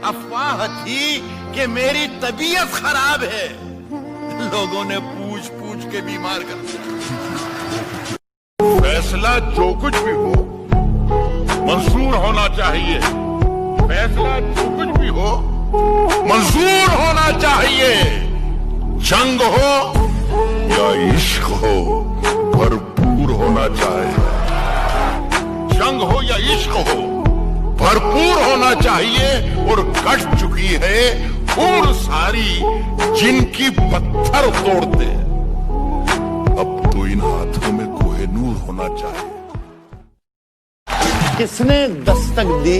अफवाह थी कि मेरी तबीयत खराब है, लोगों ने पूछ पूछ के बीमार कर दिया। फैसला जो कुछ भी हो मंजूर होना चाहिए, फैसला जो कुछ भी हो मंजूर होना चाहिए। जंग हो या इश्क हो भरपूर होना चाहिए, जंग हो या इश्क हो भरपूर होना चाहिए। और कट चुकी है खून सारी जिनकी पत्थर तोड़ते, अब तो इन हाथों में कोहिनूर होना चाहिए। किसने दस्तक दी,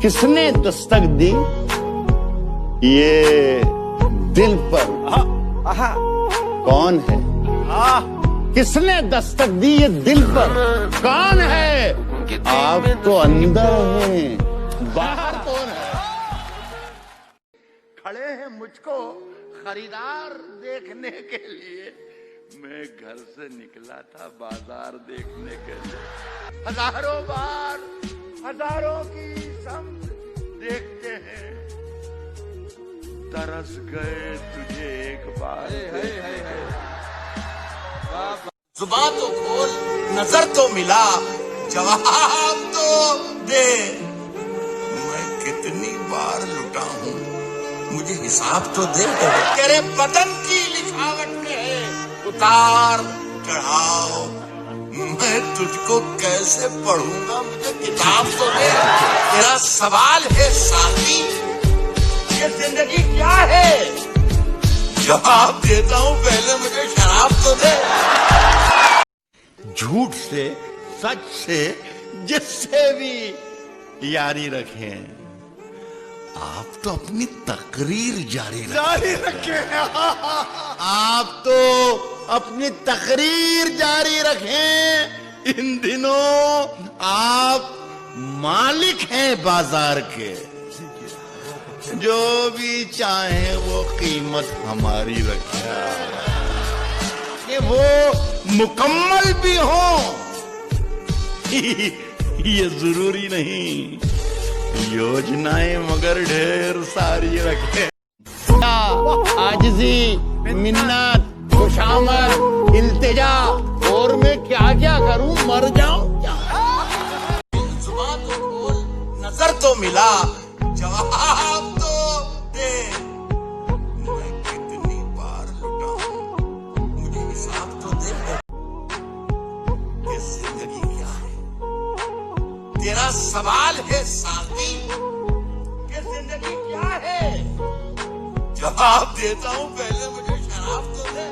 किसने दस्तक दी ये दिल पर, कौन है? किसने दस्तक दी ये दिल पर, कौन है? आप तो अंदर हैं, बाहर कौन है? खड़े हैं मुझको खरीदार देखने के लिए, मैं घर से निकला था बाजार देखने के लिए। हजारों बार हजारों की समझ देखते हैं, तरस गए तुझे एक बार। जुबान तो खोल, नजर तो मिला, जवाब तो दे। मैं कितनी बार लुटा हूँ, मुझे हिसाब तो दे। तेरे बदन की लिखावट में है उतार चढ़ाव, मैं तुझको कैसे पढ़ूंगा, मुझे किताब तो दे। तेरा सवाल है साथी, ये जिंदगी क्या है, जवाब देता हूँ, पहले मुझे शराब तो दे। झूठ से, सच से, जिससे भी यारी रखें। आप तो अपनी तकरीर जारी रखें। आप तो अपनी तकरीर जारी रखें। इन दिनों आप मालिक हैं बाजार के, जो भी चाहे वो कीमत हमारी रखें, कि वो मुकम्मल भी हो ये जरूरी नहीं, योजनाएं मगर ढेर सारी रखे। आजिजी, मिन्नत, खुशामद, इल्तिजा, और मैं क्या क्या करूं, मर जाऊं क्या? जुबान तो खोल, नजर तो मिला, जवाब तो दे। मैं कितनी बार लुटा हूँ, मुझे हिसाब तो दे। ये जिंदगी क्या है, तेरा सवाल है साथी, ये जिंदगी क्या है, जवाब देता हूँ, पहले मुझे शराब तो दे।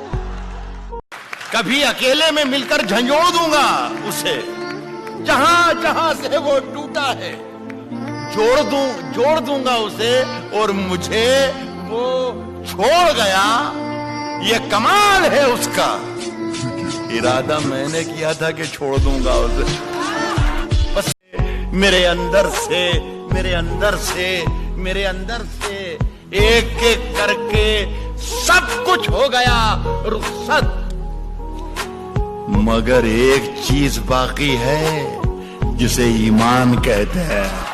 कभी अकेले में मिलकर झंझोड़ दूंगा उसे, जहां जहां से वो टूटा है जोड़ दूंगा उसे, और मुझे वो छोड़ गया, ये कमाल है उसका। इरादा मैंने किया था कि छोड़ दूंगा उसे, बस मेरे अंदर से एक एक करके सब कुछ हो गया रुखसत, मगर एक चीज बाकी है जिसे ईमान कहते हैं।